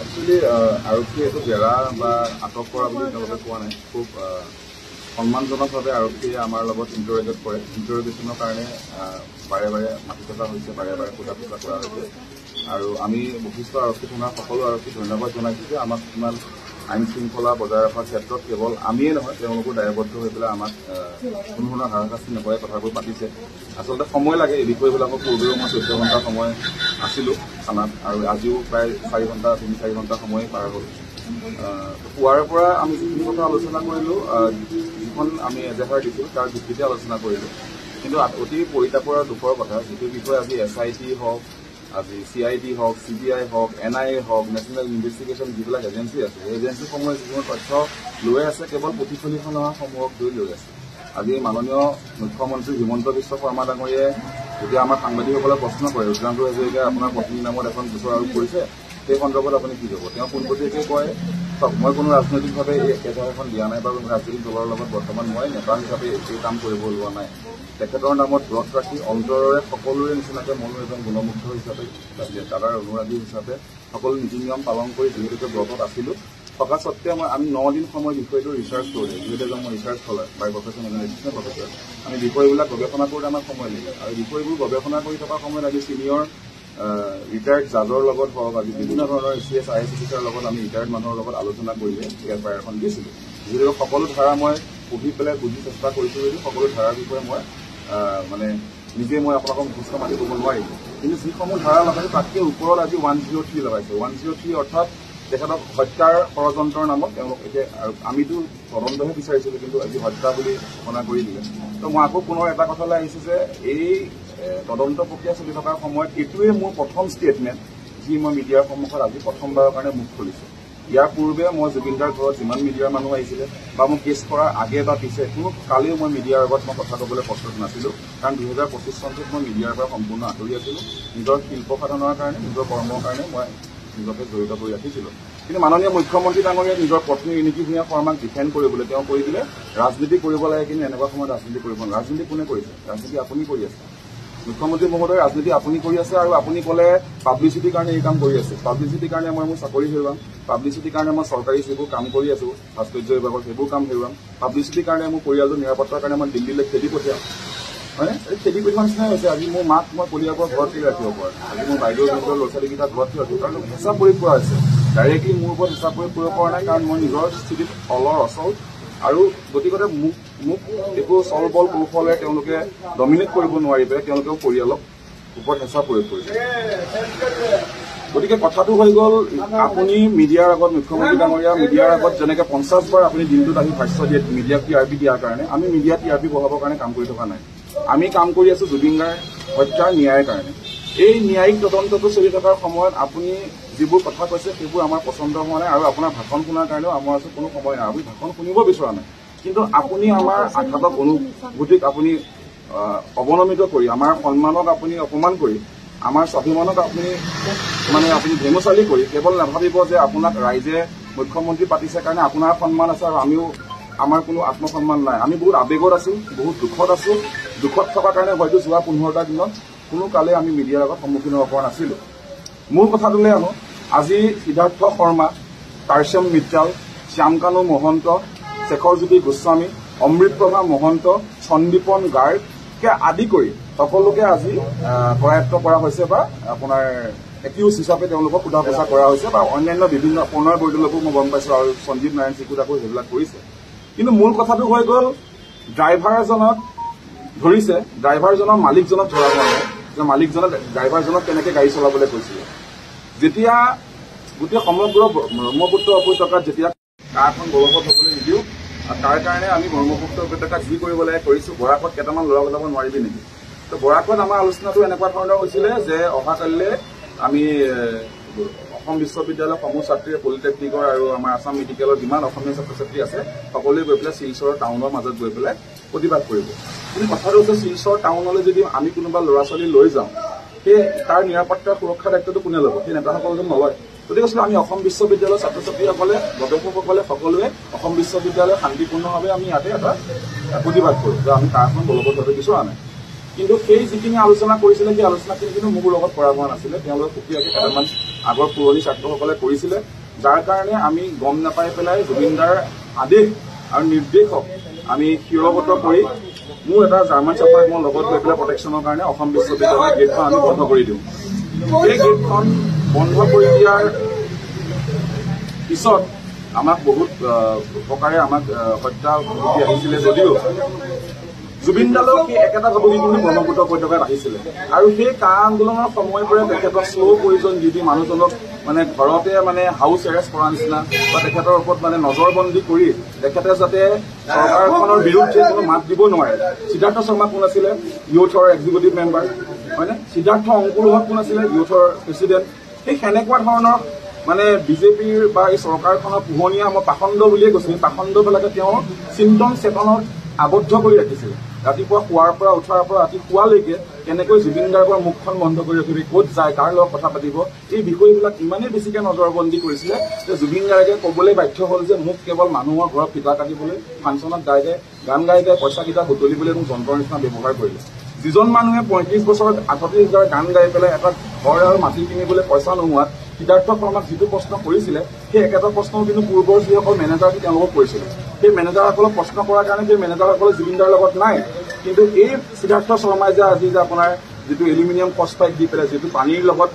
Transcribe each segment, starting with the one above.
Actually আৰক্ষীয়ে এইটো জেৰা বা আটক কৰা বুলি তেওঁলোকে কোৱা নাই। খুব সন্মানজনকভাৱে আৰক্ষীয়ে আমাৰ লগত ইণ্টাৰেক্ট কৰে। ইণ্টাৰেক্টেশ্যনৰ কাৰণে বাৰে বাৰে মাতি থকা হৈছে, বাৰে বাৰে সোধা পোছা কৰা হৈছে। আৰু আমি বশিষ্ঠ আৰক্ষী থানাৰ সকলো আৰক্ষীক ধন্যবাদ জনাইছোঁ যে আমাক ইমান আইন শৃংখলা বজাই ৰখাৰ ক্ষেত্ৰত কেৱল আমিয়ে নহয়, তেওঁলোকো দায়বদ্ধ হৈ পেলাই আমাক কোনো ধৰণৰ হাৰাশাস্তি নকৰে কথাবোৰ পাতিছে। আচলতে সময় লাগে এই বিষয়বিলাকক। পূৰ্বেও মই 14 ঘণ্টা সময় আছিলোঁ থানাত, আৰু আজিও প্ৰায় 4 ঘণ্টা 3-4 ঘণ্টা সময় পাৰ হ'ল। পুৱাৰ পৰা আমি যিখিনি কথা আলোচনা কৰিলোঁ, যিখন আমি এজাহাৰ দিছোঁ তাৰ ভিত্তিতে আলোচনা কৰিলোঁ। কিন্তু অতি পৰিতাপৰ আৰু দুখৰ কথা, যিটো বিষয়ে আজি SIT হওক, আজি CID হওক, CBI হওক, NIA হওক, নেশ্যনেল ইনভেষ্টিগেশ্যন যিবিলাক এজেঞ্চি আছে, সেই এজেঞ্চিসমূহে যিকোনো তথ্য লৈ আছে কেৱল প্ৰতিফলিতসমূহক লৈ আছে। আজি মাননীয় মুখ্যমন্ত্ৰী হিমন্ত বিশ্ব শৰ্মা ডাঙৰীয়াই যেতিয়া আমাৰ সাংবাদিকসকলে প্ৰশ্ন কৰে, ৰুদ্ৰাংশু হাজৰিকাই আপোনাৰ পত্নীৰ নামত এখন গোচৰ আৰোপ কৰিছে, সেই সন্দৰ্ভত আপুনি কি ক'ব? তেওঁ পোনপটীয়াকৈ কয়, চাওক, মই কোনো ৰাজনৈতিকভাৱে এই এজাহাৰখন দিয়া নাই বা কোনো ৰাজনৈতিক দলৰ লগত বৰ্তমান মই নেতা হিচাপে এই কাম কৰিব লোৱা নাই। তেখেতৰ নামত ব্ৰত ৰাখি অন্তৰৰে সকলোৰে নিচিনাকৈ ময়ো এজন গুণমুগ্ধ হিচাপে, দাদাৰ অনুৰাগী হিচাপে সকলো নীতি নিয়ম পালন কৰি যিহেতুকে ব্ৰতত আছিলোঁ, থকা সত্ত্বেও আমি 9 দিন সময় বিষয়টো ৰিচাৰ্চ কৰিলোঁ। যিহেতু এজন মই ৰিচাৰ্চ স্কলাৰ বাই প্ৰফেশ্যন, এজন এডিচনেল প্ৰফেচৰ, আমি বিষয়বিলাক গৱেষণা কৰোঁতে আমাৰ সময় লাগে। আৰু বিষয়বোৰ গৱেষণা কৰি থকা সময়ত আজি ছিনিয়ৰ ৰিটায়াৰ্ড জাজৰ লগত হওক, আজি বিভিন্ন ধৰণৰ CS IAS অফিচাৰৰ লগত আমি ৰিটায়াৰ্ড মানুহৰ লগত আলোচনা কৰিলে এফআইআৰ এখন দিছিলোঁ। যিহেতু সকলো ধাৰা মই পঢ়ি পেলাই বুজি চেষ্টা কৰিছোঁ যদিও সকলো ধাৰাৰ বিষয়ে মই মানে নিজে মই আপোনালোকক মুখস্থ মাতি ক'ব নোৱাৰিম। কিন্তু যিসমূহ ধাৰা লগাইছে তাতকৈ ওপৰত আজি 103 লগাইছে। 103 অৰ্থাৎ তেখেতক হত্যাৰ ষড়যন্ত্ৰৰ নামত তেওঁলোক এতিয়া, আৰু আমিতো তদন্তহে বিচাৰিছিলোঁ, কিন্তু আজি হত্যা বুলি ঘোষণা কৰি দিলে। তো মই আকৌ পুনৰ এটা কথালৈ আহিছোঁ যে এই তদন্ত প্ৰক্ৰিয়া চলি থকাৰ সময়ত এইটোৱে মোৰ প্ৰথম ষ্টেটমেণ্ট, যি মই মিডিয়াৰ সন্মুখত আজি প্ৰথমবাৰৰ কাৰণে মুখ খুলিছোঁ। ইয়াৰ পূৰ্বে মই জুবিনদাৰ ঘৰত যিমান মিডিয়াৰ মানুহ আহিছিলে বা মই কেছ কৰাৰ আগে বা পিছে কোনো কালিও মই মিডিয়াৰ আগত মই কথা ক'বলৈ প্ৰস্তুত নাছিলোঁ। কাৰণ 2025 চনটোত মই মিডিয়াৰ পৰা সম্পূৰ্ণ আঁতৰি আছিলোঁ। নিজৰ শিল্প সাধনাৰ কাৰণে, নিজৰ কৰ্মৰ কাৰণে মই নিজকে জড়িত কৰি ৰাখিছিলোঁ। কিন্তু মাননীয় মুখ্যমন্ত্ৰী ডাঙৰীয়াই নিজৰ পত্নী ৰিণিকী ভূঞা শৰ্মাক ডিফেণ্ড কৰিবলৈ তেওঁ কৈ দিলে ৰাজনীতি কৰিব লাগে, কিন্তু এনেকুৱা সময়ত ৰাজনীতি কৰিব নালাগে। ৰাজনীতি কোনে কৰিছে? ৰাজনীতি আপুনি কৰি আছে। মুখ্যমন্ত্ৰী মহোদয়, ৰাজনীতি আপুনি কৰি আছে। আৰু আপুনি ক'লে পাব্লিচিটিৰ কাৰণে এই কাম কৰি আছে। পাব্লিচিটিৰ কাৰণে মই মোৰ চাকৰি হেৰুৱাম, পাব্লিচিটিৰ কাৰণে মই চৰকাৰী যিবোৰ কাম কৰি আছোঁ ভাস্কৰ্য বিভাগত সেইবোৰ কাম হেৰুৱাম, পাব্লিচিটিৰ কাৰণে মোৰ পৰিয়ালটোৰ নিৰাপত্তাৰ কাৰণে মই দিল্লীলৈ খেদি পঠিয়াম, হয়নে? এই খেদি পঠিওৱাৰ নিচিনাই হৈছে। আজি মোৰ মাক মই কলিয়াবৰ ঘৰত ৰাখিব পাৰোঁ, আজি মোৰ বাইদেউ নিজৰ ল'ৰা ছোৱালীকেইটা ঘৰত ৰাখিব, কাৰণ হিচাপ প্ৰয়োগ কৰা হৈছে। ডাইৰেক্টলি মোৰ ওপৰত হিচাপ প্ৰয়োগ কৰিব পৰা নাই, কাৰণ মই নিজৰ স্থিতিত অলৰ অচল। আৰু গতিকে মোক একো চল বল কৌশলে তেওঁলোকে ডমিনেট কৰিব নোৱাৰি পেলাই তেওঁলোকেও পৰিয়ালক ওপৰত হেঁচা প্ৰয়োগ কৰিছে। গতিকে কথাটো হৈ গ'ল, আপুনি মিডিয়াৰ আগত, মুখ্যমন্ত্ৰী ডাঙৰীয়া মিডিয়াৰ আগত যেনেকৈ 50 বাৰ আপুনি দিনটোত আহি ভাষ্য দিয়ে মিডিয়াক TRP দিয়াৰ কাৰণে, আমি মিডিয়াত TRP বঢ়াবৰ কাৰণে কাম কৰি থকা নাই। আমি কাম কৰি আছোঁ জুবিন গাৰ্গ হত্যাৰ ন্যায়ৰ কাৰণে। এই ন্যায়িক তদন্তটো চলি থকাৰ সময়ত আপুনি যিবোৰ কথা কৈছে সেইবোৰ আমাৰ পচন্দ হোৱা নাই। আৰু আপোনাৰ ভাষণ শুনাৰ কাৰণেও আমাৰ ওচৰত কোনো সময় নাই, আপুনি ভাষণ শুনিব বিচৰা নাই। কিন্তু আপুনি আমাৰ আঘাতক অনুভূতিক আপুনি অৱনমিত কৰি, আমাৰ সন্মানক আপুনি অপমান কৰি, আমাৰ স্বাভিমানক আপুনি ভেঙুচালি কৰি কেৱল নাভাবিব যে আপোনাক ৰাইজে মুখ্যমন্ত্ৰী পাতিছে কাৰণে আপোনাৰ সন্মান আছে আৰু আমিও আমাৰ কোনো আত্মসন্মান নাই। আমি বহুত আৱেগত আছোঁ, বহুত দুখত আছোঁ। দুখত থকাৰ কাৰণে হয়তো যোৱা 15টা দিনত কোনো কালে আমি মিডিয়াৰ আগত সন্মুখীন হ'ব পৰা নাছিলোঁ। মূল কথাটোলৈ আনো, আজি সিদ্ধাৰ্থ শৰ্মা, কাৰ্শ্যম মিত্তাল, শ্যামকানু মহন্ত, শেখৰজ্যোতি গোস্বামী, অমৃতপ্ৰভা মহন্ত, সন্দীপন গাৰ্গকে আদি কৰি সকলোকে আজি কৰায়ত্ব কৰা হৈছে বা আপোনাৰ একিউজ হিচাপে তেওঁলোকক সোধা পোছা কৰা হৈছে, বা অন্যান্য বিভিন্ন প্ৰণয় বৰদলৈকো মই গম পাইছোঁ আৰু সঞ্জীৱ নাৰায়ণ চিকুদাকো সেইবিলাক কৰিছে। কিন্তু মূল কথাটো হৈ গ'ল, ড্ৰাইভাৰ এজনক ধৰিছে, ড্ৰাইভাৰজনৰ মালিকজনক ধৰা হোৱা নাই যে মালিকজনে ড্ৰাইভাৰজনক কেনেকৈ গাড়ী চলাবলৈ কৈছিলে। যেতিয়া গোটেই সমগ্ৰ ব্ৰহ্মপুত্ৰ উপত্যকাত যেতিয়া কাৰখন বলবৎ হ'বলৈ নিদিওঁ, তাৰ কাৰণে আমি ব্ৰহ্মপুত্ৰ উপত্যকাত যি কৰিব লাগে কৰিছোঁ। বৰাকত কেইটামান ল'ৰা ওলাব নোৱাৰিবি নেকি? তো বৰাকত আমাৰ আলোচনাটো এনেকুৱা ধৰণৰ হৈছিলে যে অহাকালিলৈ আমি অসম বিশ্ববিদ্যালয়ৰ সমূহ ছাত্ৰীয়ে, পলিটেকনিকৰ আৰু আমাৰ আছাম মেডিকেলৰ যিমান অসমীয়া ছাত্ৰ ছাত্ৰী আছে সকলোৱে গৈ পেলাই শিলচৰৰ টাউনৰ মাজত গৈ পেলাই প্ৰতিবাদ কৰিব। কিন্তু কথাটো হৈছে, শিলচৰ টাউনলৈ যদি আমি কোনোবা ল'ৰা ছোৱালী লৈ যাওঁ, সেই তাৰ নিৰাপত্তাৰ সুৰক্ষা দায়িত্বটো কোনে ল'ব? সেই নেতাসকলে নলয়। গতিকে আমি অসম বিশ্ববিদ্যালয়ৰ ছাত্ৰ ছাত্ৰীসকলে, গৱেষকসকলে সকলোৱে অসম বিশ্ববিদ্যালয় শান্তিপূৰ্ণভাৱে আমি ইয়াতে এটা প্ৰতিবাদ কৰোঁ যে আমি কাৰখন বলবৎভাৱে বিচৰা নাই। কিন্তু সেই যিখিনি আলোচনা কৰিছিলে সেই আলোচনাখিনি কিন্তু মোৰ লগত কৰা হোৱা নাছিলে তেওঁলোকে সুকীয়াকৈ কেইটামান আগৰ পুৰণি ছাত্ৰসকলে কৰিছিলে যাৰ কাৰণে আমি গম নাপাই পেলাই জুবিনদাৰ আদেশ আৰু নিৰ্দেশক আমি শিৰগত কৰি মোৰ এটা জাৰ্মান চাফাৰত মই লগত গৈ পেলাই প্ৰটেকশ্যনৰ কাৰণে অসম বিশ্ববিদ্যালয়ৰ গেটখন আমি বন্ধ কৰি দিওঁ এই গেটখন বন্ধ কৰি দিয়াৰ পিছত আমাক বহুত প্ৰকাৰে আমাক হত্যা ভুগি আহিছিলে যদিও জুবিনদালৈ সেই একেটা ভাবুকি কিন্তু ব্ৰহ্মপুত্ৰ উপত্যকাত আহিছিলে আৰু সেই কা আন্দোলনৰ সময়ৰ পৰাই তেখেতক শ্ল' প্ৰয়োজন দি মানুহজনক মানে ঘৰতে মানে হাউচ এৰেষ্ট কৰা নিচিনা বা তেখেতৰ ওপৰত মানে নজৰবন্দী কৰি তেখেতে যাতে চৰকাৰখনৰ বিৰুদ্ধে কোনো মাত দিব নোৱাৰে সিদ্ধাৰ্থ শৰ্মা কোন আছিলে ইউথৰ এক্সিকিউটিভ মেম্বাৰ হয়নে সিদ্ধাৰ্থ অংকুৰহঁত কোন আছিলে ইউথৰ প্ৰেচিডেণ্ট সেই সেনেকুৱা ধৰণৰ মানে বিজেপিৰ বা এই চৰকাৰখনৰ পোহনীয়া মই পাখণ্ড বুলিয়ে কৈছো পাখণ্ডবিলাকে তেওঁ চিন্তন চেতনত আবদ্ধ কৰি ৰাখিছিলে ৰাতিপুৱা শোৱাৰ পৰা উঠাৰ পৰা ৰাতি শোৱালৈকে কেনেকৈ জুবিন গাৰ্গৰ মুখখন বন্ধ কৰি ৰাখিবি ক'ত যায় কাৰ লগত কথা পাতিব এই বিষয়বিলাক ইমানেই বেছিকৈ নজৰবন্দী কৰিছিলে যে জুবিন গাৰ্গে ক'বলৈ বাধ্য হ'ল যে মোক কেৱল মানুহৰ ঘৰত ফিতা কাটিবলৈ ফাংচনত গান গাই পইচাকেইটা বুটলিবলৈ মোক যন্ত্ৰৰ নিচিনা ব্যৱহাৰ কৰিলে যিজন মানুহে ৩৫ বছৰত ৩৮,০০০ গান গাই পেলাই এটা ঘৰ আৰু মাটি কিনিবলৈ পইচা নোহোৱাত সিদ্ধাৰ্থ শৰ্মাক যিটো প্ৰশ্ন কৰিছিলে সেই একেটা প্ৰশ্ন কিন্তু পূৰ্বৰ যিসকল মেনেজাৰ তেওঁলোকক কৰিছিলে সেই মেনেজাৰসকলক প্ৰশ্ন কৰাৰ কাৰণে সেই মেনেজাৰসকলে জুবিনদাৰ লগত নাই কিন্তু এই সিদ্ধাৰ্থ শৰ্মাই যে আজি যে আপোনাৰ যিটো এলুমিনিয়াম ফছফাইড দি পেলাই যিটো পানীৰ লগত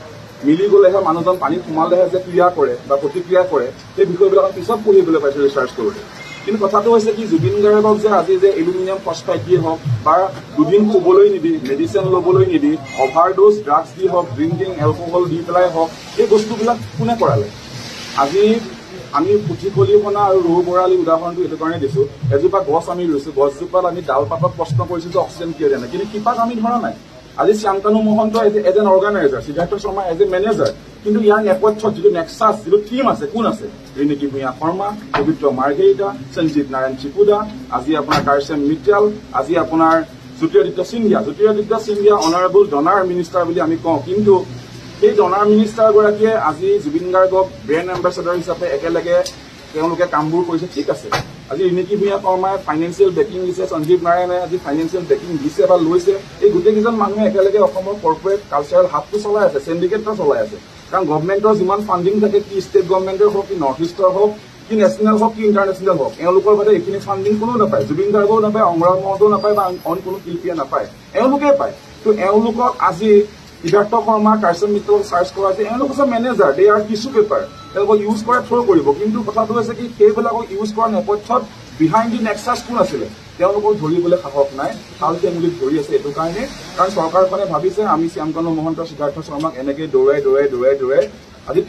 মিলি গ'লেহে মানুহজন পানীত সোমালেহে যে ক্ৰিয়া কৰে বা প্ৰতিক্ৰিয়া কৰে সেই বিষয়বিলাক পিছত পঢ়িবলৈ পাইছে ৰিচাৰ্চ কৰোঁতে কিন্তু কথাটো হৈছে কি জুবিন গাৰ্গক যে আজি যে এলুমিনিয়াম ফছফাইড দিয়ে হওক বা দুদিন শুবলৈ নিদি মেডিচিন ল'বলৈ নিদি অভাৰড'জ ড্ৰাগছ দি হওক ড্ৰিংকিং এলকহল দি পেলাই হওক এই বস্তুবিলাক কোনে কৰালে আজি আমি পুথিখলিখনা আৰু ৰৌ বৰালি উদাহৰণটো এইটো কাৰণে দিছো এজোপা গছ আমি ৰুইছো গছজোপাত আমি ডাল পাতত প্ৰশ্ন কৰিছো যে অক্সিজেন কিয় দিয়া নাই কিন্তু শিপাক আমি ধৰা নাই আজি Shyamkanu Mahanta as an organiser Siddhartha Sharma as a manager কিন্তু ইয়াৰ নেপথ্যত যিটো নেক্সাছ যিটো টীম আছে কোন আছে ৰিণিকি ভূঞা শৰ্মা পবিত্ৰ মাৰ্ঘেৰিটা সঞ্জীৱ নাৰায়ণ চিপুদা আজি আপোনাৰ কাৰ্চেম মিত্ৰাল আজি আপোনাৰ Jyotiraditya Scindia honourable donor minister বুলি আমি কওঁ কিন্তু এই ডনাৰ মিনিষ্টাৰগৰাকীয়ে আজি জুবিন গাৰ্গক ব্ৰেণ্ড এম্বেচাডৰ হিচাপে একেলগে তেওঁলোকে কামবোৰ কৰিছে ঠিক আছে আজি ৰিণিকি ভূঞা শৰ্মাই ফাইনেন্সিয়েল বেকিং দিছে সঞ্জীৱ নাৰায়ণে আজি ফাইনেন্সিয়েল বেকিং দিছে বা লৈছে এই গোটেইকেইজন মানুহে একেলগে অসমৰ কৰ্পৰেট কালচাৰেল হাবটো চলাই আছে চেণ্ডিকেটটো চলাই আছে কাৰণ গভৰ্ণমেণ্টৰ যিমান ফাণ্ডিং থাকে কি ষ্টেট গভৰ্ণমেণ্টৰ হওক কি নৰ্থ ইষ্টৰ হওক কি নেশ্যনেল হওক কি ইণ্টাৰনেশ্যনেল হওক এওঁলোকৰ বাদে এইখিনি ফাণ্ডিং কোনো নাপায় জুবিন গাৰ্গেও নাপায় অংগৰাগ মহন্তও নাপায় বা অইন কোনো শিল্পীয়ে নাপায় এওঁলোকে পায় তো এওঁলোকক আজি সিদ্ধাৰ্থ শৰ্মা কাৰ্চেম মিত্ৰক চাৰ্চ কৰা যে এওঁলোক হৈছে মেনেজাৰ দে আৰ টিছু পেপাৰ তেওঁলোকক ইউজ কৰে থ্ৰ' কৰিব কিন্তু কথাটো হৈছে কি সেইবিলাকক ইউজ কৰাৰ নেপথ্যত বিহাইণ্ড দি নেক্সাছ কোন আছিলে তেওঁলোকক ধৰিবলৈ সাহস নাই ভালকে মূলিত ধৰি আছে এইটো কাৰণে কাৰণ চৰকাৰখনে ভাবিছে আমি শ্যামকানু মহন্ত সিদ্ধাৰ্থ শৰ্মাক এনেকৈ দৌৰাই আজি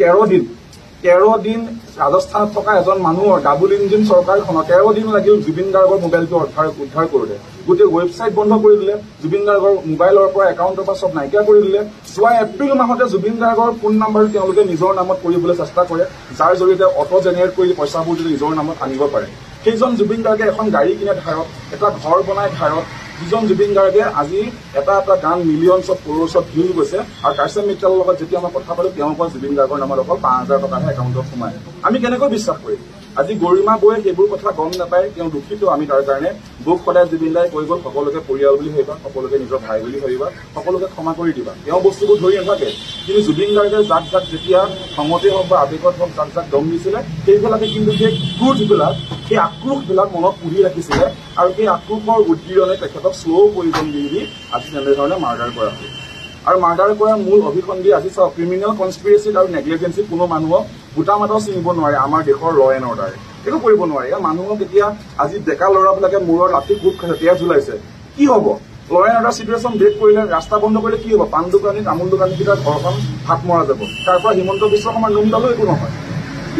13 দিন ৰাজস্থানত থকা এজন মানুহৰ ডাবুল ইঞ্জিন চৰকাৰখনৰ 13 দিন লাগিল জুবিন গাৰ্গৰ মোবাইলটো উদ্ধাৰ কৰোঁতে গোটেই ৱেবছাইট বন্ধ কৰি দিলে জুবিন গাৰ্গৰ মোবাইলৰ পৰা একাউণ্টৰ পৰা চব নাইকিয়া কৰি দিলে যোৱা এপ্ৰিল মাহতে জুবিন গাৰ্গৰ ফোন নাম্বাৰটো তেওঁলোকে নিজৰ নামত কৰিবলৈ চেষ্টা কৰে যাৰ জৰিয়তে অটো জেনেৰেট কৰি পইচাবোৰ যদি নিজৰ নামত আনিব পাৰে সেইজন জুবিন গাৰ্গে এখন গাড়ী কিনে ধাৰত এটা ঘৰ বনাই ধাৰত যিজন জুবিন গাৰ্গে আজি এটা গান মিলিয়নছত কৰোৰত ভিউ গৈছে আৰু কাৰ্চেম মিত্ৰালৰ লগত যেতিয়া মই কথা পালো তেওঁৰ পৰা জুবিন গাৰ্গৰ নামত অকল 5,000 টকাহে একাউণ্টত সোমায় আমি কেনেকৈ বিশ্বাস কৰিম আজি গৰিমা বৌয়ে সেইবোৰ কথা গম নাপায় তেওঁ দুখিত আমি তাৰ কাৰণে বৌক সদায় জুবিন দাই কৈ গ'ল সকলোকে পৰিয়াল বুলি ভাবিবা সকলোকে নিজৰ ভাই বুলি ভাবিবা সকলোকে ক্ষমা কৰি দিবা তেওঁ বস্তুবোৰ ধৰি নাথাকে কিন্তু জুবিন গাৰ্গে যাক যেতিয়া খঙতে হওক বা আৱেগত হওক যাক দম দিছিলে সেইবিলাকে কিন্তু সেই ক্ৰোধবিলাক সেই আক্ৰোশবিলাক মনত পুহি ৰাখিছিলে আৰু সেই আক্ৰোশৰ উদ্গীৰণে তেখেতক শ্ল' প্ৰয়োজন দি আজি তেনেধৰণে মাৰ্ডাৰ কৰা হয় আৰু মাৰ্ডাৰ কৰাৰ মূল অভিসন্ধি আজি চাওক ক্ৰিমিনেল কনস্পিৰেচিত আৰু নেগলিজেঞ্চিত কোনো মানুহক গোটা মাতাও চিনিব নোৱাৰে আমাৰ দেশৰ ল এণ্ড অৰ্ডাৰে একো কৰিব নোৱাৰে মানুহক এতিয়া আজি ডেকা ল'ৰাবিলাকে মূৰৰ লাঠি গোট খাইছে তেজ ওলাইছে কি হ'ব ল এণ্ড অৰ্ডাৰ চিটুৱেশ্যন ব্ৰেক কৰিলে ৰাস্তা বন্ধ কৰিলে কি হ'ব পাণ দোকানী তামোল দোকানীকেইটাৰ ঘৰখন হাত মৰা যাব তাৰ পৰা হিমন্ত বিশ্ব শৰ্মাৰ নোমডালো একো নহয়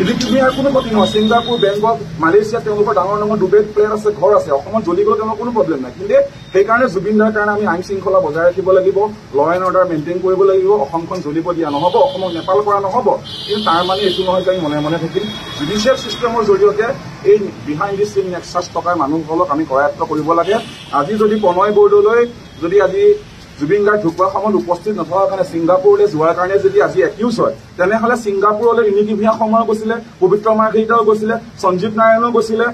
ইলেক্ট্ৰিক কোনো ক্ষতি নহয় ছিংগাপুৰ বেংকক মালয়েছিয়া তেওঁলোকৰ ডাঙৰ দুবেড ফ্লেট আছে ঘৰ আছে অসমত জ্বলি গ'লে তেওঁলোকৰ কোনো প্ৰব্লেম নাই কিন্তু সেইকাৰণে জুবিন দাৰ কাৰণে আমি আইন শৃংখলা বজাই ৰাখিব লাগিব ল এণ্ড অৰ্ডাৰ মেইনটেইন কৰিব লাগিব অসমখন জ্বলিব দিয়া নহ'ব অসমক নেপাল কৰা নহ'ব কিন্তু তাৰ মানে এইটো নহয় যে আমি মনে থাকিম জুডিচিয়েল ছিষ্টেমৰ জৰিয়তে এই বিহাইণ্ড দি চিন নেক্সাছ থকা মানুহসকলক আমি কৰায়ত্ব কৰিব লাগে আজি যদি প্ৰণয় বৰদলৈ যদি আজি জুবিন গাৰ্গ ঢুকোৱা সময়ত উপস্থিত নথকাৰ কাৰণে ছিংগাপুৰলৈ যোৱাৰ কাৰণে যদি আজি একিউজ হয় তেনেহ'লে ছিংগাপুৰলৈ ৰিণিকি ভূঞা শৰ্মাও গৈছিলে পবিত্ৰ মাৰ্ঘেৰিটাও গৈছিলে সঞ্জীৱ নাৰায়ণেও গৈছিলে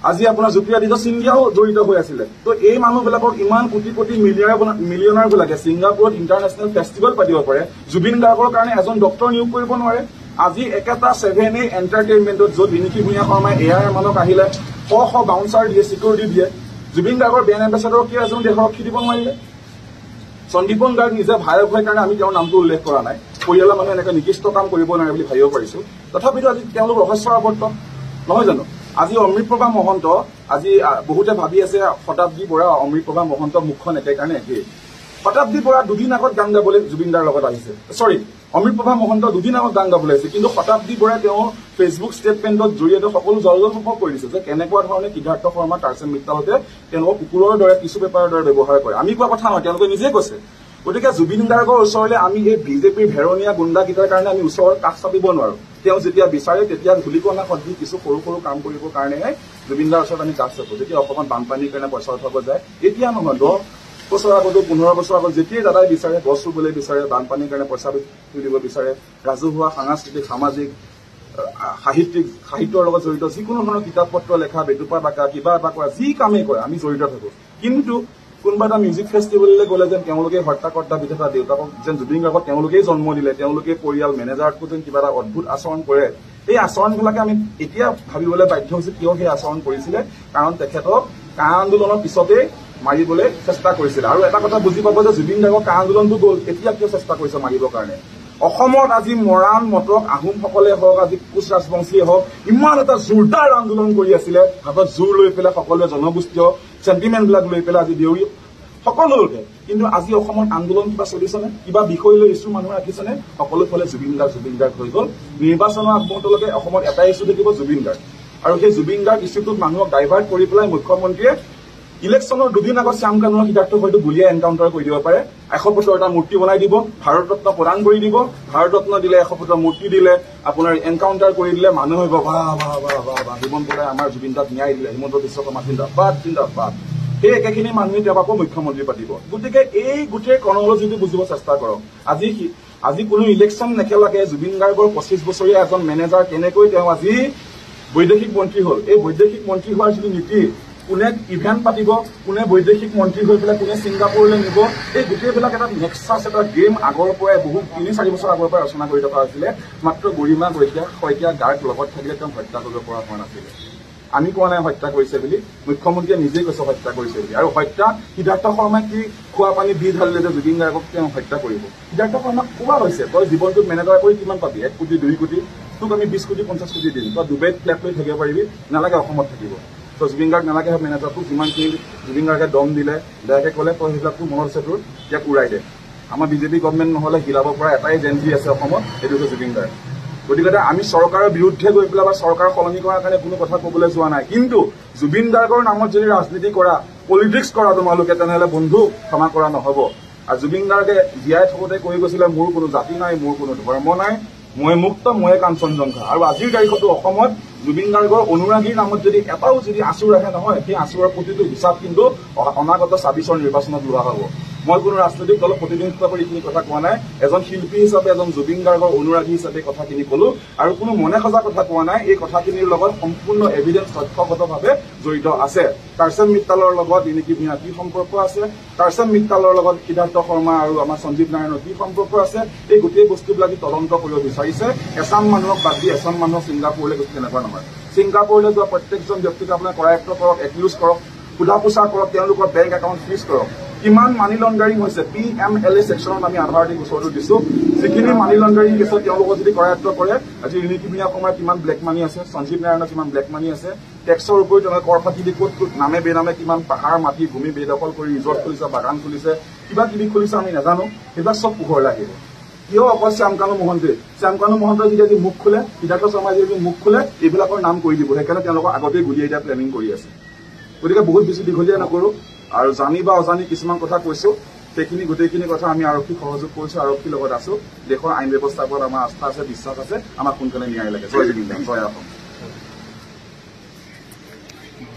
আজি আপোনাৰ জ্যোতিৰাদিত্য সিন্ধিয়াও জড়িত হৈ আছিলে তো এই মানুহবিলাকক ইমান কোটি কোটি মিলিয়নাৰ বিলাকে ছিংগাপুৰত ইণ্টাৰনেশ্যনেল ফেষ্টিভেল পাতিব পাৰে জুবিন গাৰ্গৰ কাৰণে এজন ডক্টৰ নিয়োগ কৰিব নোৱাৰে আজি একেটা 7A এণ্টাৰটেইনমেণ্টত য'ত বিনিকি ভূঞা শৰ্মাই এয়াৰ মানুহ আহিলে শ বাউন্সাৰ দিয়ে চিকিউৰিটি দিয়ে জুবিন গাৰ্গৰ ব্ৰেণ্ড এম্বেচাডৰ কিয় এজন দেশৰক্ষী দিব নোৱাৰিলে সন্দীপন গাৰ্গ নিজে ভায়ক হয় কাৰণে আমি তেওঁৰ নামটো উল্লেখ কৰা নাই পৰিয়ালৰ মানুহে এনেকৈ নিকৃষ্ট কাম কৰিব নোৱাৰে বুলি ভাবিব পাৰিছো তথাপিতো আজি তেওঁলোক ৰহস্যৰ আৱৰ্ত নহয় জানো আজি অমৃতপ্ৰভা মহন্ত আজি বহুতে ভাবি আছে শতাব্দী বৰা অমৃতপ্ৰভা মহন্ত মুখখন একেকাৰণে একেই শতাব্দী বৰা দুদিন আগত গান গাবলৈ জুবিনদাৰ লগত আহিছে সৰি অমৃতপ্ৰভা মহন্ত দুদিন আগত গান গাবলৈ আহিছে কিন্তু শতাব্দী বৰাই তেওঁ ফেচবুক ষ্টেটমেণ্টত জৰিয়তে সকলো জলজলমুখ কৰি দিছে যে কেনেকুৱা ধৰণে সিদ্ধাৰ্থ শৰ্মা টাৰ্চেন মিত্তালতে তেওঁলোকক কুকুৰৰ দৰে কিছু পেপাৰৰ দৰে ব্যৱহাৰ কৰে আমি কোৱা কথা নহয় তেওঁলোকে নিজে কৈছে গতিকে জুবিন গাৰ্গৰ ওচৰলৈ আমি এই বিজেপিৰ ভেৰণীয়া গুণ্ডাকেইটাৰ কাৰণে আমি ওচৰত কাষ চাপিব নোৱাৰো তেওঁ যেতিয়া বিচাৰে তেতিয়া ধূলিকণা সদৃশ কিছু সৰু সৰু কাম কৰিবৰ কাৰণেহে জুবিন দাৰ ওচৰত আমি কাষ চাপো যেতিয়া অসমত বানপানীৰ কাৰণে পইচা উঠাব যায় এতিয়া নহয় 10 বছৰ আগতো 15 বছৰ আগত যেতিয়াই দাদাই বিচাৰে গছ ৰুবলৈ বিচাৰে বানপানীৰ কাৰণে পইচা তুলিব বিচাৰে ৰাজহুৱা সাংস্কৃতিক সামাজিক সাহিত্যৰ লগত জড়িত যিকোনো ধৰণৰ কিতাপ পত্ৰ লেখা বেটুপা বাকা কিবা এটা কৰা যি কামেই কৰে আমি জড়িত থাকো কিন্তু কোনোবা এটা মিউজিক ফেষ্টিভেললৈ গ'লে যেন তেওঁলোকে হত্যাকৰ্তা বিধেতা দেউতাকক যেন জুবিন গাৰ্গক তেওঁলোকেই জন্ম দিলে তেওঁলোকে পৰিয়াল মেনেজাৰতকৈ যেন কিবা এটা অদ্ভুত আচৰণ কৰে এই আচৰণবিলাকে আমি এতিয়া ভাবিবলৈ বাধ্য হৈছো কিয় সেই আচৰণ কৰিছিলে কাৰণ তেখেতক কা আন্দোলনৰ পিছতেই মাৰিবলৈ চেষ্টা কৰিছিলে আৰু এটা কথা বুজি পাব যে জুবিন গাৰ্গৰ কা আন্দোলনটো গ'ল এতিয়া কিয় চেষ্টা কৰিছে মাৰিবৰ কাৰণে অসমত আজি মৰাণ মটক আহোমসকলে হওক আজি কোচ ৰাজবংশীয়ে হওক ইমান এটা জোৰদাৰ আন্দোলন কৰি আছিলে হাতত জোৰ লৈ পেলাই সকলোৱে জনগোষ্ঠীয় চেণ্টিমেণ্টবিলাক লৈ পেলাই আজি দেউৰী সকলো লোকে কিন্তু আজি অসমত আন্দোলন কিবা চলিছেনে কিবা বিষয় লৈ ইছ্যু মানুহ ৰাখিছেনে সকলো ফালে জুবিন গাৰ্গ হৈ গ'ল নিৰ্বাচনৰ আগমুহূৰ্তলৈকে অসমত এটাই ইছ্যু থাকিব জুবিন গাৰ্গ আৰু সেই জুবিন গাৰ্গ ইছ্যুটোক মানুহক ডাইভাৰ্ট কৰি পেলাই মুখ্যমন্ত্ৰীয়ে ইলেকশ্যনৰ দুদিন আগত শ্যাম কানুৰ সিদ্ধাৰ্থক হয়তো গুলীয়াই এনকাউণ্টাৰ কৰি দিব পাৰে 100 ফুটৰ এটা মূৰ্তি বনাই দিব ভাৰত ৰত্ন প্ৰদান কৰি দিব ভাৰত ৰত্ন দিলে 100 ফুটৰ মূৰ্তি দিলে আপোনাৰ এনকাউণ্টাৰ কৰি দিলে মানুহ হ'ব বাহ জীৱন পৰাই আমাৰ জুবিন দাক ন্যায় দিলে হিমন্ত বিশ্ব শৰ্মা জিন্দাবাদ সেই একেখিনি মানুহে তেওঁ আকৌ মুখ্যমন্ত্ৰী পাতিব গতিকে এই গোটেই ক্ৰনলজিটো বুজিব চেষ্টা কৰক আজি কোনো ইলেকশ্যন নেখেলাকে জুবিন গাৰ্গৰ 25 বছৰীয়া এজন মেনেজাৰ কেনেকৈ তেওঁ আজি বৈদেশিক মন্ত্ৰী হ'ল এই বৈদেশিক মন্ত্ৰী হোৱাৰ যিটো নীতি কোনে ইভেণ্ট পাতিব কোনে বৈদেশিক মন্ত্ৰী হৈ পেলাই কোনে ছিংগাপুৰলৈ নিব এই গোটেইবিলাক এটা নেক্সাছ এটা গেম আগৰ পৰাই বহু 3-4 বছৰ আগৰ পৰাই ৰচনা কৰি থকা হৈছিলে মাত্ৰ গৰিমা শইকীয়া গাৰ্গ লগত থাকিলে তেওঁ হত্যা কৰিব পৰা হোৱা নাছিলে আমি কোৱা নাই হত্যা কৰিছে বুলি মুখ্যমন্ত্ৰীয়ে নিজেই কৈছে হত্যা কৰিছে বুলি আৰু হত্যা সিদ্ধাৰ্থ শৰ্মাই কি খোৱা পানী দি ঢালিলে যে জুবিন গাৰ্গক তেওঁ হত্যা কৰিব সিদ্ধাৰ্থ শৰ্মাক কোৱা হৈছে তই জীৱনটোত মেনেজাৰ কৰি কিমান পাবি 1 কোটি 2 কোটি তোক আমি 20 কোটি 50 কোটি দিম তই ডুবাইত ফ্লেট লৈ থাকিব পাৰিবি নালাগে অসমত থাকিব তো জুবিন গাৰ্গ নালাগে মেনেজাৰটোক যিমানখিনি জুবিন গাৰ্গে দম দিলে ডাইৰেক্টে ক'লে তই সেইবিলাকতো মনত আছে তোৰ ইয়াক উৰাই দে আমাৰ বিজেপি গভৰ্ণমেণ্ট নহ'লে হিলাব পৰা এটাই জেনজি আছে অসমত সেইটো হৈছে জুবিন গাৰ্গ গতিকে আমি চৰকাৰৰ বিৰুদ্ধে গৈ পেলাই বা চৰকাৰ সলনি কৰাৰ কাৰণে কোনো কথা ক'বলৈ যোৱা নাই কিন্তু জুবিন গাৰ্গৰ নামত যদি ৰাজনীতি কৰা পলিটিক্স কৰা তোমালোকে তেনেহ'লে বন্ধু ক্ষমা কৰা নহ'ব আৰু জুবিন গাৰ্গে জীয়াই থাকোঁতে কৈ গৈছিলে মোৰ কোনো জাতি নাই মোৰ কোনো ধৰ্ম নাই মই মুক্ত ময়ে কাঞ্চনজংঘা আৰু আজিৰ তাৰিখতো অসমত জুবিন গাৰ্গৰ অনুৰাগীৰ নামত যদি এটাও যদি আঁচোৰ আহে নহয় সেই আঁচোৰৰ প্ৰতিটো হিচাপ কিন্তু অনাগত 24ৰ নিৰ্বাচনত লোৱা হ'ব মই কোনো ৰাজনৈতিক দলক প্ৰতিনিধিত্ব কৰি এইখিনি কথা কোৱা নাই এজন শিল্পী হিচাপে এজন জুবিন গাৰ্গৰ অনুৰাগী হিচাপে কথাখিনি ক'লো আৰু কোনো মনে সজা কথা কোৱা নাই এই কথাখিনিৰ লগত সম্পূৰ্ণ এভিডেন্স তথ্যগতভাৱে জড়িত আছে টাৰ্চেন মিত্তালৰ লগত বিনিকি ভূঞা কি সম্পৰ্ক আছে টাৰ্চেন মিত্তালৰ লগত সিদ্ধাৰ্থ শৰ্মা আৰু আমাৰ সঞ্জীৱ নাৰায়ণৰ কি সম্পৰ্ক আছে এই গোটেই বস্তুবিলাক তদন্ত কৰিব বিচাৰিছে এছাম মানুহক বাদ দি এছাম মানুহক ছিংগাপুৰলৈ গৈছে তেনেকুৱা নহয় ছিংগাপুৰলৈ যোৱা প্ৰত্যেকজন ব্যক্তিক আপোনাৰ কৰায়ত্ব কৰক একিউজ কৰক সোধা পোছা কৰক তেওঁলোকৰ বেংক একাউণ্ট ফ্ৰিজ কৰক কিমান মানি লণ্ডাৰিং হৈছে PMLA ছেকশ্যনত আমি আধাৰ দি গোচৰটো দিছো যিখিনি মানি লণ্ডাৰিং কেছত তেওঁলোকক যদি কৰায়ত্ব কৰে আজি বিনিকি ভূঞা শৰ্মাৰ কিমান ব্লেক মানি আছে সঞ্জীৱ নাৰায়ণৰ কিমান ব্লেক মানি আছে টেক্সৰ উপৰি তেওঁলোকে কৰ ফাঁকি দি ক'ত নামে বেনামে কিমান পাহাৰ মাটি ভূমি বেদখল কৰি ৰিজৰ্ট খুলিছে বাগান খুলিছে কিবা কিবি খুলিছে আমি নাজানো সেইবিলাক চব পোহৰলৈ আহিব কিয় অকল শ্যাম কানু মহন্তই যদি মুখ খোলে সিদ্ধাৰ্থ শৰ্মাই যদি মুখ খোলে এইবিলাকৰ নাম কৰি দিব সেইকাৰণে তেওঁলোকৰ আগতেই গুলিয়াই দিয়া প্লেনিং কৰি আছে গতিকে বহুত বেছি দীঘলীয়া নকৰো আৰু জানি বা অজানি কিছুমান কথা কৈছো সেইখিনি গোটেইখিনি কথা আমি আৰক্ষীক সহযোগ কৰিছো আৰক্ষীৰ লগত আছো দেশৰ আইন ব্যৱস্থাৰ ওপৰত আমাৰ আস্থা আছে বিশ্বাস আছে আমাক সোনকালে ন্যায় লাগে জয় জুবিন জয় অসম